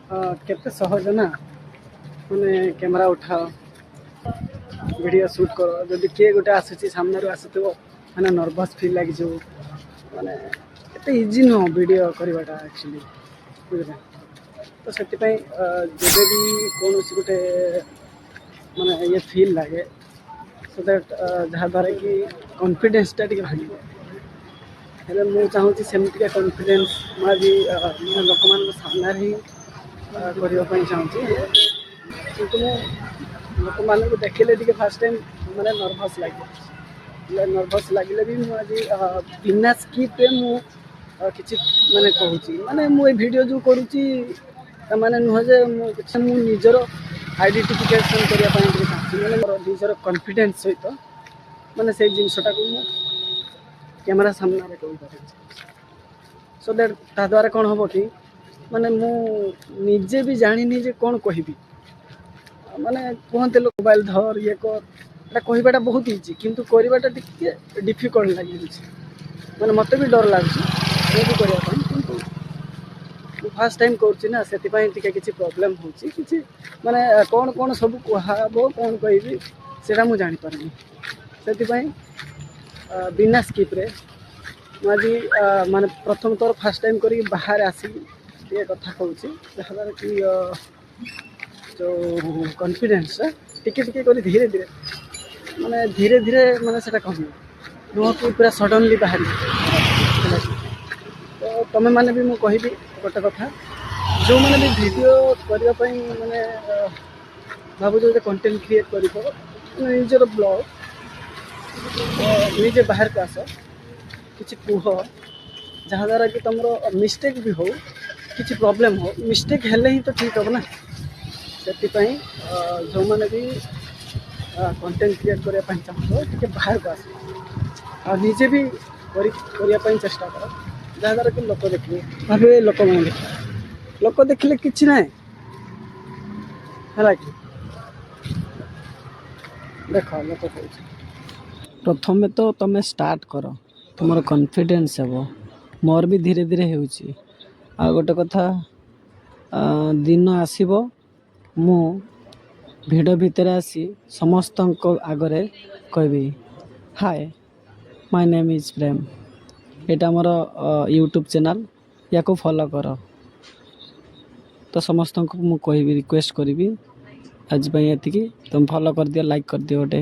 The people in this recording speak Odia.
କେତେ ସହଜ ନା ମାନେ କ୍ୟାମେରା ଉଠାଅ ଭିଡ଼ିଓ ସୁଟ୍ କର ଯଦି କିଏ ଗୋଟେ ଆସୁଛି ସାମ୍ନାରୁ ଆସୁଥିବ ମାନେ ନର୍ଭସ୍ ଫିଲ୍ ଲାଗିଯିବ ମାନେ ଏତେ ଇଜି ନୁହଁ ଭିଡ଼ିଓ କରିବାଟା ଆକ୍ଚୁଆଲି ବୁଝିଲେ ତ ସେଥିପାଇଁ ଯେବେ ବି କୌଣସି ଗୋଟେ ମାନେ ଇଏ ଫିଲ୍ ଲାଗେ ସୋ ଦ୍ୟାଟ୍ ଯାହାଦ୍ୱାରା କି କନଫିଡେନ୍ସଟା ଟିକେ ଭାଙ୍ଗିବ ହେଲେ ମୁଁ ଚାହୁଁଛି ସେମିତିକା କନଫିଡେନ୍ସ ମୁଁ ଆଜି ମାନେ ଲୋକମାନଙ୍କ ସାମ୍ନାରେ ହିଁ କରିବା ପାଇଁ ଚାହୁଁଛି କିନ୍ତୁ ମୁଁ ଲୋକମାନଙ୍କୁ ଦେଖିଲେ ଟିକେ ଫାର୍ଷ୍ଟ ଟାଇମ୍ ମାନେ ନର୍ଭସ୍ ଲାଗେ ହେଲେ ନର୍ଭସ୍ ଲାଗିଲେ ବି ମୁଁ ଆଜି ବିନା ସ୍କିପ୍ରେ ମୁଁ କିଛି ମାନେ କହୁଛି ମାନେ ମୁଁ ଏଇ ଭିଡ଼ିଓ ଯେଉଁ କରୁଛି ମାନେ ନୁହଁ ଯେ ମୁଁ କିଛି ମୁଁ ନିଜର ଆଇଡେଣ୍ଟିଫିକେସନ୍ କରିବା ପାଇଁ ଟିକେ ଚାହୁଁଛି ମାନେ ମୋର ନିଜର କନଫିଡେନ୍ସ ସହିତ ମାନେ ସେଇ ଜିନିଷଟାକୁ ମୁଁ କ୍ୟାମେରା ସାମ୍ନାରେ କହିପାରିବି ସୋ ଦ୍ୟାଟ୍ ତାଦ୍ୱାରା କ'ଣ ହେବ କି ମାନେ ମୁଁ ନିଜେ ବି ଜାଣିନି ଯେ କ'ଣ କହିବି ମାନେ କୁହନ୍ତି ଲୋକ ମୋବାଇଲ ଧର ଇଏ କର ଏଇଟା କହିବାଟା ବହୁତ ଇଜି କିନ୍ତୁ କରିବାଟା ଟିକେ ଡିଫିକଲ୍ଟ ଲାଗିଯାଉଛି ମାନେ ମୋତେ ବି ଡର ଲାଗୁଛି ମୁଁ ବି କରିବା ପାଇଁ କିନ୍ତୁ ମୁଁ ଫାର୍ଷ୍ଟ ଟାଇମ୍ କରୁଛି ନା ସେଥିପାଇଁ ଟିକେ କିଛି ପ୍ରୋବ୍ଲେମ୍ ହେଉଛି କିଛି ମାନେ କ'ଣ ସବୁ କୁହାହବ କ'ଣ କହିବି ସେଇଟା ମୁଁ ଜାଣିପାରୁନି ସେଥିପାଇଁ ବିନା ସ୍କିପ୍ରେ ମୁଁ ଆଜି ମାନେ ପ୍ରଥମ ଥର ଫାର୍ଷ୍ଟ ଟାଇମ୍ କରିକି ବାହାରେ ଆସିକି ଟିକେ କଥା କହୁଛି ଯାହାଦ୍ୱାରା କି ଯେଉଁ କନଫିଡେନ୍ସଟା ଟିକେ ଟିକେ କରି ଧୀରେ ଧୀରେ ମାନେ ସେଇଟା କମିବ ନୁହଁ କି ପୁରା ସଡ଼ନଲି ବାହାରିବ ତ ତୁମେମାନେ ବି ମୁଁ କହିବି ଗୋଟେ କଥା ଯେଉଁମାନେ ବି ଭିଡ଼ିଓ କରିବା ପାଇଁ ମାନେ ଭାବୁଛ ଗୋଟେ କଣ୍ଟେଣ୍ଟ କ୍ରିଏଟ୍ କରିବ ନିଜର ବ୍ଲଗ୍ ନିଜେ ବାହାରକୁ ଆସ କିଛି କୁହ ଯାହାଦ୍ୱାରା କି ତୁମର ମିଷ୍ଟେକ୍ ବି ହେଉ କିଛି ପ୍ରୋବ୍ଲେମ୍ ହେଉ ମିଷ୍ଟେକ୍ ହେଲେ ହିଁ ତ ଠିକ୍ ହେବ ନା ସେଥିପାଇଁ ଯେଉଁମାନେ ବି କଣ୍ଟେଣ୍ଟ କ୍ରିଏଟ୍ କରିବା ପାଇଁ ଚାହୁଁଛ ଟିକେ ବାହାରକୁ ଆସ ଆଉ ନିଜେ ବି କରିବା ପାଇଁ ଚେଷ୍ଟା କର ଯାହାଦ୍ୱାରା କି ଲୋକ ଦେଖିବେ ଭାବିବେ ଲୋକମାନେ ଦେଖିବେ ଲୋକ ଦେଖିଲେ କିଛି ନାହିଁ ହେଲା କି ଦେଖ ଲୋକ କହୁଛି ପ୍ରଥମେ ତ ତୁମେ ଷ୍ଟାର୍ଟ କର ତୁମର କନଫିଡେନ୍ସ ହେବ ମୋର ବି ଧୀରେ ଧୀରେ ହେଉଛି ଆଉ ଗୋଟେ କଥା ଦିନ ଆସିବ ମୁଁ ଭିଡ଼ିଓ ଭିତରେ ଆସି ସମସ୍ତଙ୍କ ଆଗରେ କହିବି ହାଏ ମାଇ ନେମ୍ ଇଜ୍ ପ୍ରେମ ଏଇଟା ଆମର ୟୁଟ୍ୟୁବ୍ ଚ୍ୟାନେଲ୍ ୟାକୁ ଫଲୋ କର ତ ସମସ୍ତଙ୍କୁ ମୁଁ କହିବି ରିକ୍ୱେଷ୍ଟ କରିବି ଆଜି ପାଇଁ ଏତିକି ତୁମେ ଫଲୋ କରିଦିଅ ଲାଇକ୍ କରିଦିଅ ଗୋଟେ।